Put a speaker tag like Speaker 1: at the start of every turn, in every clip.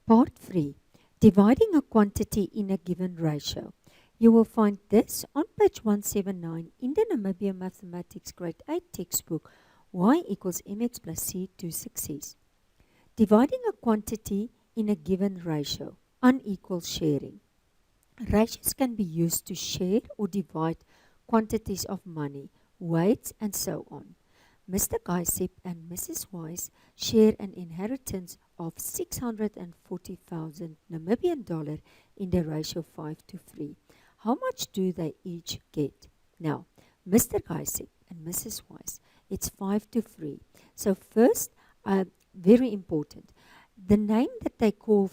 Speaker 1: Part 3. Dividing a quantity in a given ratio. You will find this on page 179 in the Namibian Mathematics Grade 8 textbook, y equals mx plus c to success. Dividing a quantity in a given ratio, unequal sharing. Ratios can be used to share or divide quantities of money, weights, and so on. Mr. Gaisip and Mrs. Wise share an inheritance of 640,000 Namibian dollar in the ratio 5:3. How much do they each get? Now, Mr. Gaisip and Mrs. Wise, it's 5:3. So first, very important, the name that they call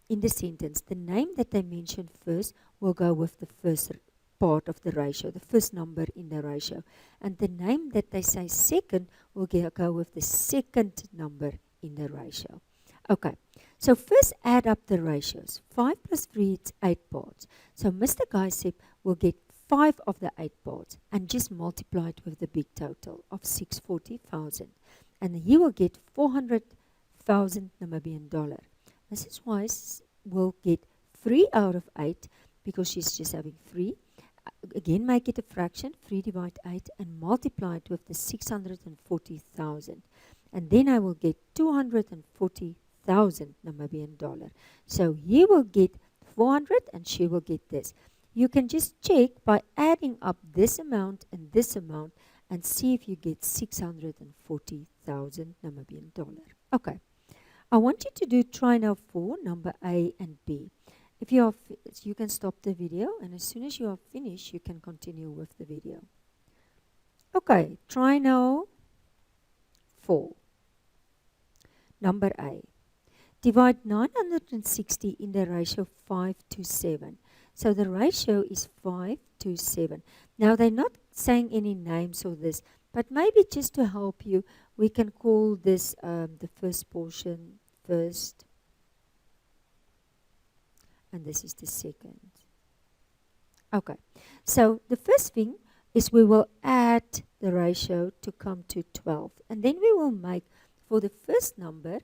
Speaker 1: in the sentence, the name that they mention first will go with the first part of the ratio, the first number in the ratio. And the name that they say second will go with the second number in the ratio. Okay, so first add up the ratios. 5 plus 3 is 8 parts. So Mr. Gaisip will get 5 of the 8 parts and just multiply it with the big total of 640,000. And he will get 400,000 Namibian dollar. Mrs. Wise will get 3 out of 8 because she's just having 3. Again, make it a fraction, 3 divide 8, and multiply it with the 640,000. And then I will get 240,000 Namibian dollar. So he will get 400 and she will get this. You can just check by adding up this amount and see if you get 640,000 Namibian dollar. Okay. I want you to try now for number A and B. If you are, you can stop the video, and as soon as you are finished, you can continue with the video. Okay, try now 4. Number A. Divide 960 in the ratio 5:7. So the ratio is 5:7. Now they're not saying any names or this, but maybe just to help you, we can call this the first portion first. And this is the second. Okay, so the first thing is we will add the ratio to come to 12. And then we will make for the first number,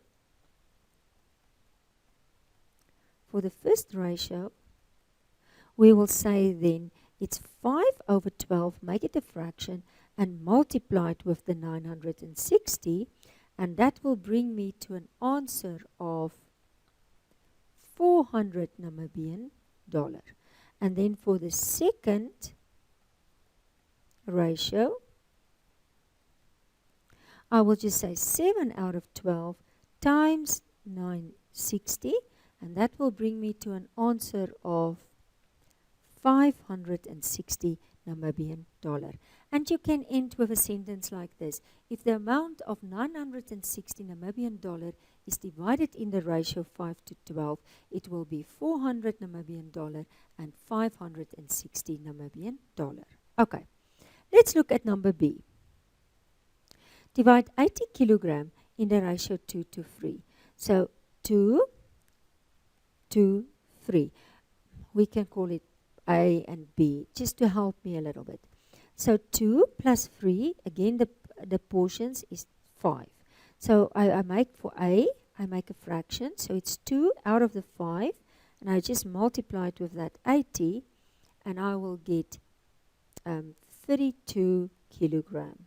Speaker 1: for the first ratio, we will say then it's 5/12, make it a fraction, and multiply it with the 960. And that will bring me to an answer of 400 Namibian dollar. And then for the second ratio, I will just say 7/12 times 960, and that will bring me to an answer of 560 Namibian dollar. And you can end with a sentence like this. If the amount of 960 Namibian dollar is divided in the ratio 5:12, it will be 400 Namibian dollar and 560 Namibian dollar. Okay, let's look at number B. Divide 80 kilogram in the ratio 2:3. So 2:3. We can call it A and B, just to help me a little bit. So 2 plus 3, again the portions is 5. So I make for A, I make a fraction, so it's 2 out of the 5, and I just multiply it with that 80, and I will get 32 kilogram.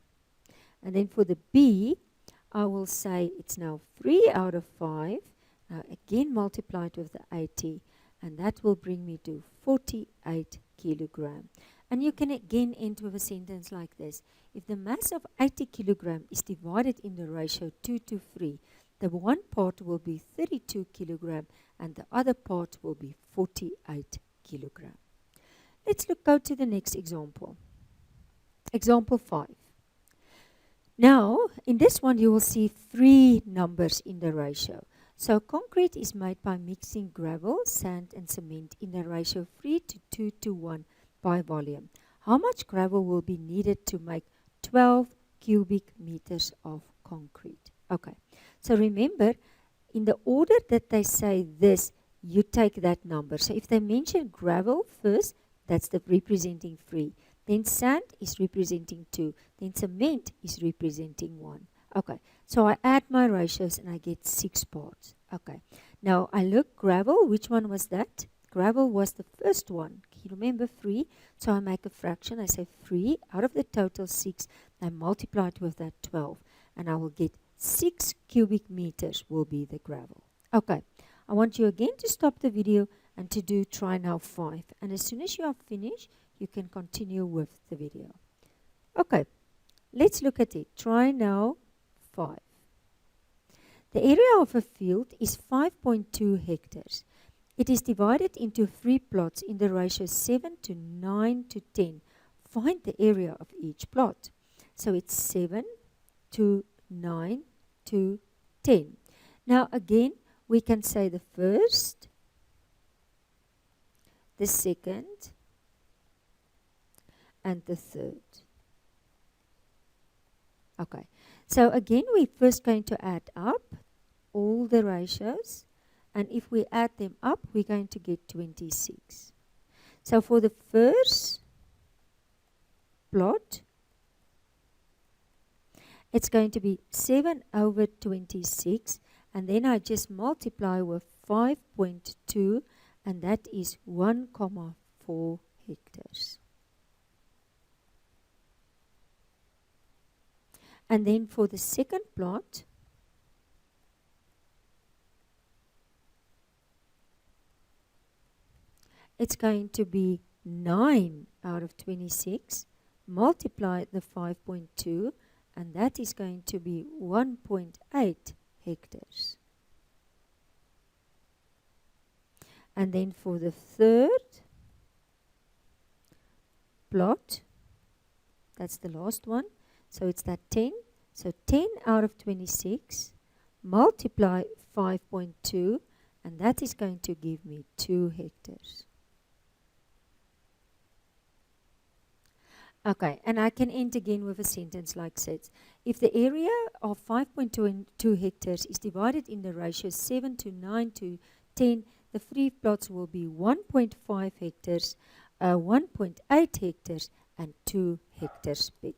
Speaker 1: And then for the B, I will say it's now 3 out of 5. Now again multiply it with the 80, and that will bring me to 48 kilogram. And you can again end with a sentence like this. If the mass of 80 kilogram is divided in the ratio 2:3, the one part will be 32 kilogram and the other part will be 48 kilogram. Let's go to the next example. Example 5. Now, in this one you will see 3 numbers in the ratio. So concrete is made by mixing gravel, sand and cement in the ratio 3:2:1 by volume. How much gravel will be needed to make 12 cubic meters of concrete? Okay, so remember, in the order that they say this, you take that number. So if they mention gravel first, that's the representing 3. Then sand is representing 2. Then cement is representing 1. Okay, so I add my ratios and I get 6 parts. Okay, Now I look gravel, which one was that? Gravel was the first one. You remember 3, so I make a fraction. I say 3 out of the total 6. I multiply it with that 12, and I will get 6 cubic meters will be the gravel. Okay, I want you again to stop the video and to do try now 5. And as soon as you are finished, you can continue with the video. Okay, let's look at it. Try now 5. The area of a field is 5.2 hectares. It is divided into 3 plots in the ratio 7 to 9 to 10. Find the area of each plot. So it's 7 to 9 to 10. Now again, we can say the first, the second, and the third. Okay, so again, we're first going to add up all the ratios, and if we add them up, we're going to get 26. So for the first plot, it's going to be 7 over 26, and then I just multiply with 5.2, and that is 1,4 hectares. And then for the second plot, it's going to be 9 out of 26, multiply the 5.2, and that is going to be 1.8 hectares. And then for the third plot, that's the last one, so it's that 10. So 10 out of 26, multiply 5.2, and that is going to give me 2 hectares. Okay, and I can end again with a sentence like this. If the area of 5.2 hectares is divided in the ratio 7 to 9 to 10, the 3 plots will be 1.5 hectares, 1.8 hectares, and 2 hectares big.